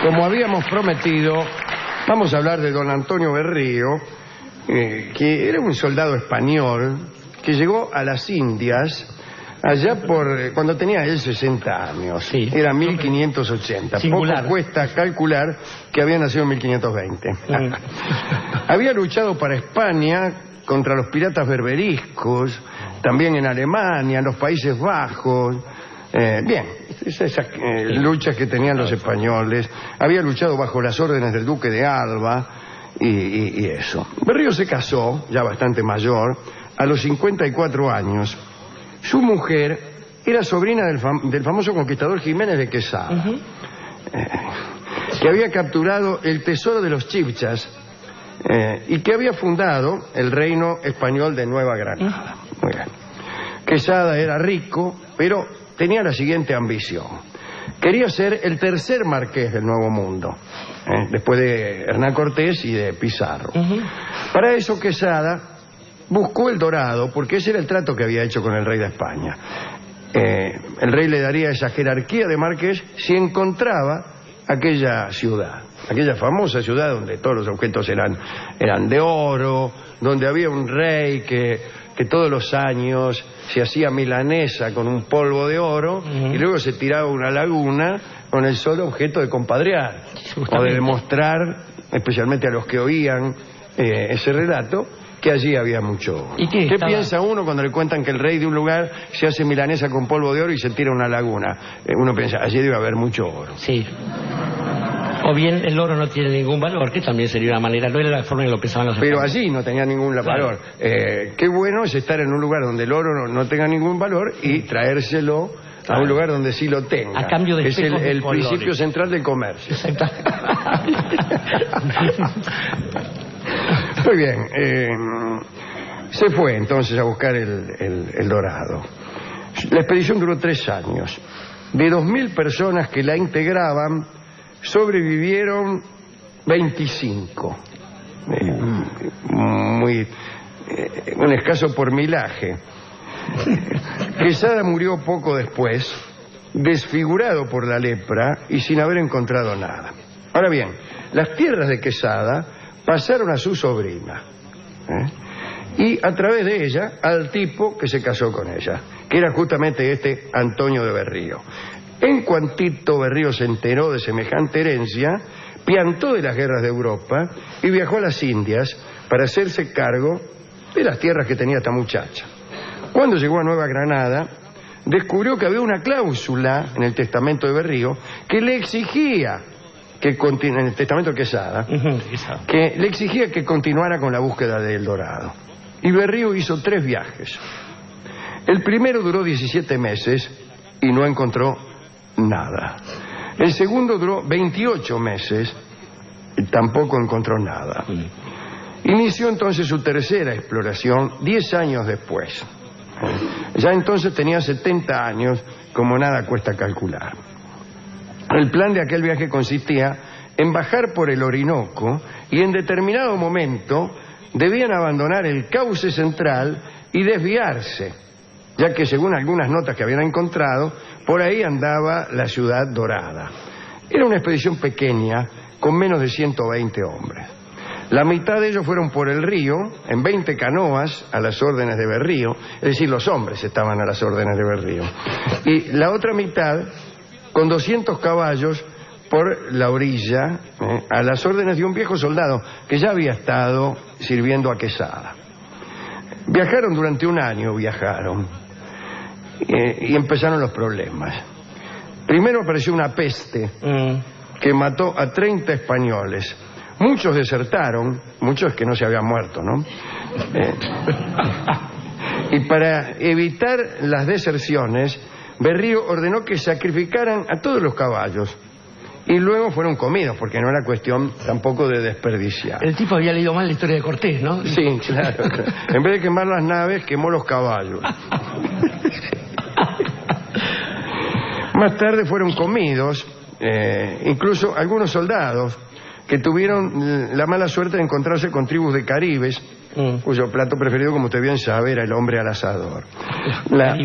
Como habíamos prometido, vamos a hablar de don Antonio Berrío, que era un soldado español que llegó a las Indias allá por cuando tenía él 60 años. Sí. Era 1580. Singular. Poco cuesta calcular que había nacido en 1520. Había luchado para España contra los piratas berberiscos, también en Alemania, en los Países Bajos. Bien, esas luchas que tenían los españoles. Había luchado bajo las órdenes del duque de Alba y eso. Berrío se casó, ya bastante mayor, a los 54 años. Su mujer era sobrina del famoso conquistador Jiménez de Quesada, que había capturado el tesoro de los Chibchas y que había fundado el reino español de Nueva Granada. Muy bien. Quesada era rico, pero tenía la siguiente ambición. Quería ser el tercer marqués del Nuevo Mundo, después de Hernán Cortés y de Pizarro. Para eso Quesada buscó el Dorado, porque ese era el trato que había hecho con el rey de España. El rey le daría esa jerarquía de marqués si encontraba aquella ciudad, aquella famosa ciudad donde todos los objetos eran de oro, donde había un rey que todos los años se hacía milanesa con un polvo de oro y luego se tiraba a una laguna con el solo objeto de compadrear o de demostrar, especialmente a los que oían ese relato, que allí había mucho oro. ¿Y qué piensa uno cuando le cuentan que el rey de un lugar se hace milanesa con polvo de oro y se tira a una laguna? Uno piensa, allí debe haber mucho oro. Sí. O bien el oro no tiene ningún valor, que también sería una manera, no era la forma en lo pensaban los Pero españoles. allí no tenía ningún valor. Qué bueno es estar en un lugar donde el oro no tenga ningún valor y traérselo a un lugar donde sí lo tenga. A cambio de es el colores. principio central del comercio. Exactamente. Muy bien. Se fue entonces a buscar el Dorado. La expedición duró 3 años. De 2.000 personas que la integraban, sobrevivieron 25. Un escaso pormilaje. Quesada murió poco después, desfigurado por la lepra y sin haber encontrado nada. Ahora bien, las tierras de Quesada pasaron a su sobrina, y a través de ella al tipo que se casó con ella, que era justamente este Antonio de Berrío. En cuantito Berrío se enteró de semejante herencia, piantó de las guerras de Europa y viajó a las Indias para hacerse cargo de las tierras que tenía esta muchacha. Cuando llegó a Nueva Granada, descubrió que había una cláusula en el testamento de Berrío que le exigía en el testamento de Quesada, que le exigía que continuara con la búsqueda del Dorado. Y Berrío hizo 3 viajes. El primero duró 17 meses y no encontró nada. El segundo duró 28 meses y tampoco encontró nada. Inició entonces su tercera exploración 10 años después. Ya entonces tenía 70 años, como nada cuesta calcular. El plan de aquel viaje consistía en bajar por el Orinoco y en determinado momento debían abandonar el cauce central y desviarse, ya que según algunas notas que habían encontrado, por ahí andaba la ciudad dorada. Era una expedición pequeña, con menos de 120 hombres. La mitad de ellos fueron por el río, en 20 canoas, a las órdenes de Berrío, es decir, los hombres estaban a las órdenes de Berrío. Y la otra mitad, con 200 caballos, por la orilla, a las órdenes de un viejo soldado que ya había estado sirviendo a Quesada. Viajaron durante un año, y empezaron los problemas. Primero apareció una peste que mató a 30 españoles. Muchos desertaron, muchos que no se habían muerto, ¿no? Y para evitar las deserciones, Berrío ordenó que sacrificaran a todos los caballos y luego fueron comidos, porque no era cuestión tampoco de desperdiciar. El tipo había leído mal la historia de Cortés, ¿no? Sí, claro. En vez de quemar las naves, quemó los caballos. Más tarde fueron comidos, incluso algunos soldados que tuvieron la mala suerte de encontrarse con tribus de caribes, cuyo plato preferido, como usted bien sabe, era el hombre al asador. La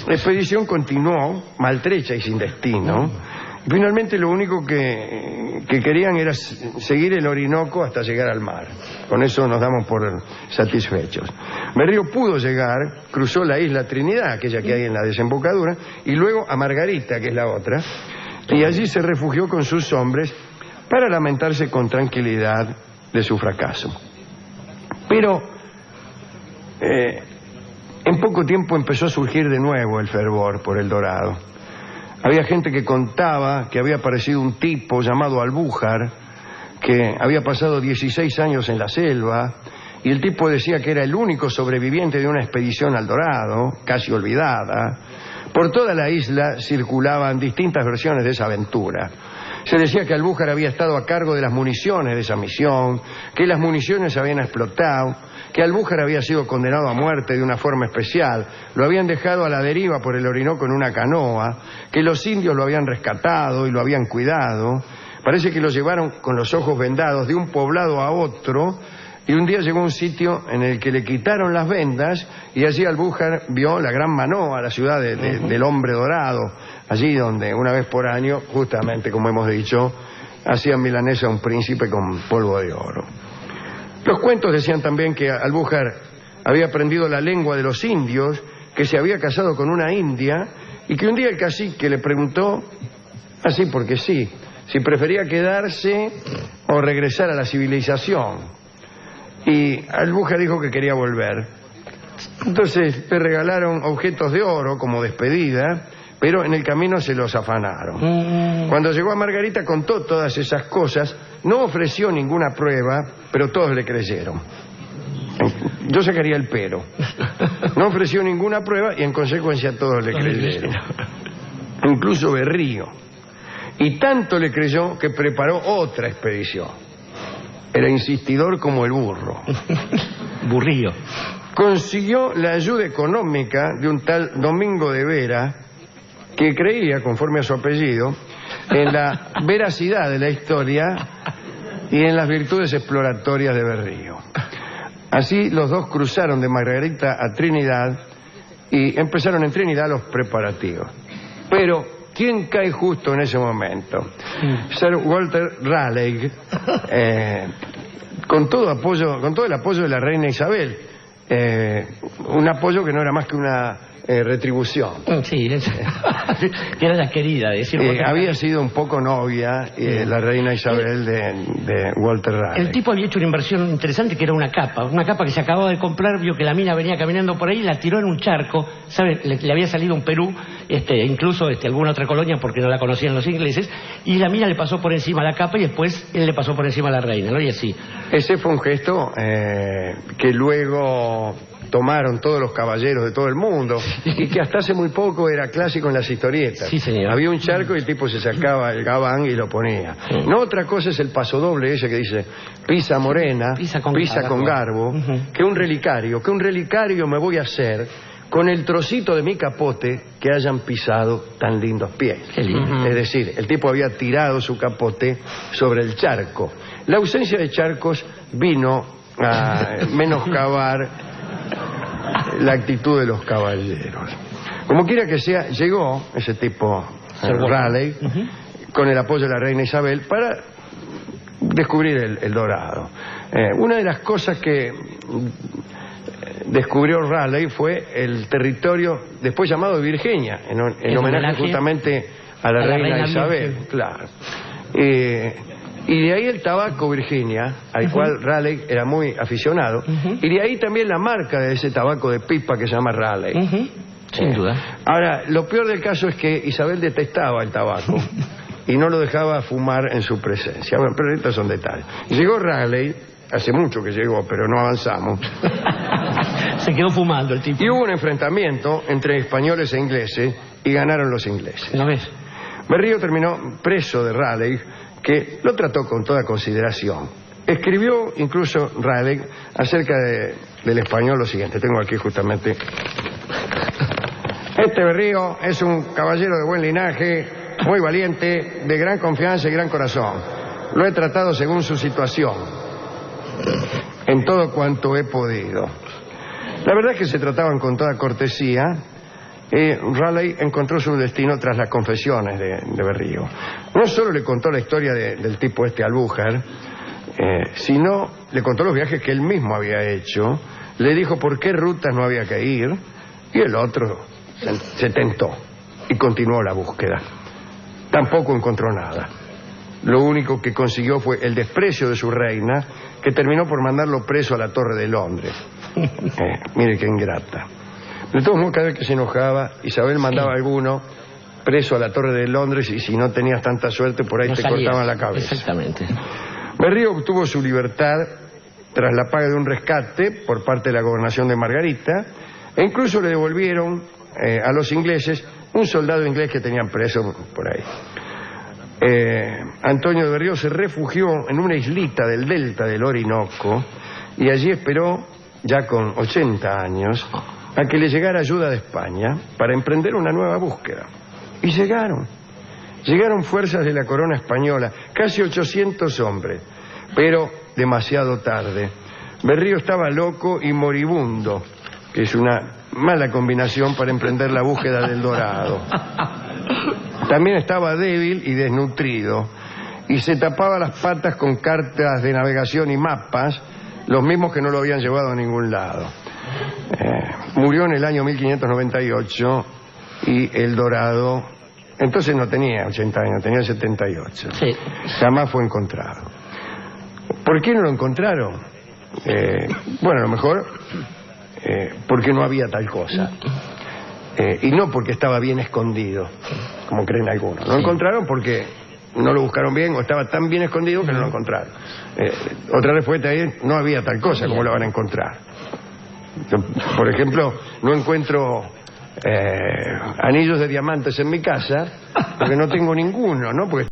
expedición continuó, maltrecha y sin destino, Finalmente lo único que querían era seguir el Orinoco hasta llegar al mar. Con eso nos damos por satisfechos. Berrío pudo llegar, cruzó la isla Trinidad, aquella que hay en la desembocadura, y luego a Margarita, que es la otra, y allí se refugió con sus hombres para lamentarse con tranquilidad de su fracaso. Pero en poco tiempo empezó a surgir de nuevo el fervor por El Dorado. Había gente que contaba que había aparecido un tipo llamado Albújar, que había pasado 16 años en la selva, y el tipo decía que era el único sobreviviente de una expedición al Dorado, casi olvidada. Por toda la isla circulaban distintas versiones de esa aventura. Se decía que Albújar había estado a cargo de las municiones de esa misión, que las municiones habían explotado, que Albújar había sido condenado a muerte de una forma especial, lo habían dejado a la deriva por el Orinoco en una canoa, que los indios lo habían rescatado y lo habían cuidado. Parece que lo llevaron con los ojos vendados de un poblado a otro, y un día llegó a un sitio en el que le quitaron las vendas, y allí Albújar vio la gran Manoa, la ciudad del hombre dorado, allí donde una vez por año, justamente como hemos dicho, hacían milanesa a un príncipe con polvo de oro. Los cuentos decían también que Albújar había aprendido la lengua de los indios, que se había casado con una india, y que un día el cacique le preguntó, así porque sí, si prefería quedarse o regresar a la civilización. Y Albújar dijo que quería volver. Entonces le regalaron objetos de oro como despedida, pero en el camino se los afanaron. Cuando llegó a Margarita contó todas esas cosas, no ofreció ninguna prueba, pero todos le creyeron. Yo sacaría el pero. No ofreció ninguna prueba y en consecuencia todos le creyeron. Incluso Berrío. Y tanto le creyó que preparó otra expedición. Era insistidor como el burro. Burrillo. Consiguió la ayuda económica de un tal Domingo de Vera, que creía, conforme a su apellido, en la veracidad de la historia y en las virtudes exploratorias de Berrío. Así los dos cruzaron de Margarita a Trinidad y empezaron en Trinidad los preparativos. Pero ¿quién cae justo en ese momento? Sir Walter Raleigh, con todo el apoyo de la reina Isabel, un apoyo que no era más que una retribución. Sí, que era la querida de había sido un poco novia la reina Isabel de Walter Raleigh. El tipo había hecho una inversión interesante que era una capa que se acababa de comprar, vio que la mina venía caminando por ahí, la tiró en un charco, ¿sabe? Le había salido un Perú, incluso alguna otra colonia porque no la conocían los ingleses, y la mina le pasó por encima la capa y después él le pasó por encima a la reina, ¿no? Y así. Ese fue un gesto que luego tomaron todos los caballeros de todo el mundo y que hasta hace muy poco era clásico en las historietas. Sí, señor. Había un charco y el tipo se sacaba el gabán y lo ponía. Sí. No, otra cosa es el pasodoble ese que dice pisa morena, pisa con garbo, que un relicario me voy a hacer con el trocito de mi capote que hayan pisado tan lindos pies. Qué lindo. Es decir, el tipo había tirado su capote sobre el charco. La ausencia de charcos vino a menoscabar la actitud de los caballeros. Como quiera que sea, llegó ese tipo, Raleigh, con el apoyo de la reina Isabel, para descubrir el Dorado. Una de las cosas que descubrió Raleigh fue el territorio después llamado Virginia, en homenaje justamente a la reina Isabel. Claro. Y de ahí el tabaco Virginia, al cual Raleigh era muy aficionado, y de ahí también la marca de ese tabaco de pipa que se llama Raleigh. Sin duda. Ahora, lo peor del caso es que Isabel detestaba el tabaco y no lo dejaba fumar en su presencia. Bueno, pero estos son detalles. Llegó Raleigh, hace mucho que llegó, pero no avanzamos. Se quedó fumando el tipo. Y hubo un enfrentamiento entre españoles e ingleses y ganaron los ingleses. ¿Lo ves? Berrío terminó preso de Raleigh, que lo trató con toda consideración. Escribió incluso Raleigh acerca del español lo siguiente. Tengo aquí justamente. Este Berrío es un caballero de buen linaje, muy valiente, de gran confianza y gran corazón. Lo he tratado según su situación, en todo cuanto he podido. La verdad es que se trataban con toda cortesía Raleigh encontró su destino tras las confesiones de Berrío. No solo le contó la historia del tipo Albújar, sino le contó los viajes que él mismo había hecho, le dijo por qué rutas no había que ir, y el otro se tentó y continuó la búsqueda. Tampoco encontró nada. Lo único que consiguió fue el desprecio de su reina, que terminó por mandarlo preso a la Torre de Londres. Mire qué ingrata. De todos modos, cada vez que se enojaba, Isabel mandaba a alguno preso a la Torre de Londres, y si no tenías tanta suerte, por ahí no te cortaban la cabeza. Exactamente. Berrío obtuvo su libertad tras la paga de un rescate por parte de la gobernación de Margarita, e incluso le devolvieron a los ingleses un soldado inglés que tenían preso por ahí. Antonio de Berrío se refugió en una islita del delta del Orinoco y allí esperó, ya con 80 años, a que le llegara ayuda de España para emprender una nueva búsqueda. Y llegaron fuerzas de la corona española, casi 800 hombres, pero demasiado tarde. Berrío estaba loco y moribundo, que es una mala combinación para emprender la búsqueda del Dorado. También estaba débil y desnutrido, y se tapaba las patas con cartas de navegación y mapas, los mismos que no lo habían llevado a ningún lado. Murió en el año 1598 y el Dorado, entonces no tenía 80 años, tenía 78. Sí. Jamás fue encontrado. ¿Por qué no lo encontraron? Bueno, a lo mejor porque no había tal cosa. Y no porque estaba bien escondido, como creen algunos. Lo encontraron porque no lo buscaron bien o estaba tan bien escondido que no lo encontraron. Otra respuesta es, no había tal cosa, ¿cómo lo van a encontrar? Yo, por ejemplo, no encuentro anillos de diamantes en mi casa porque no tengo ninguno, ¿no? Porque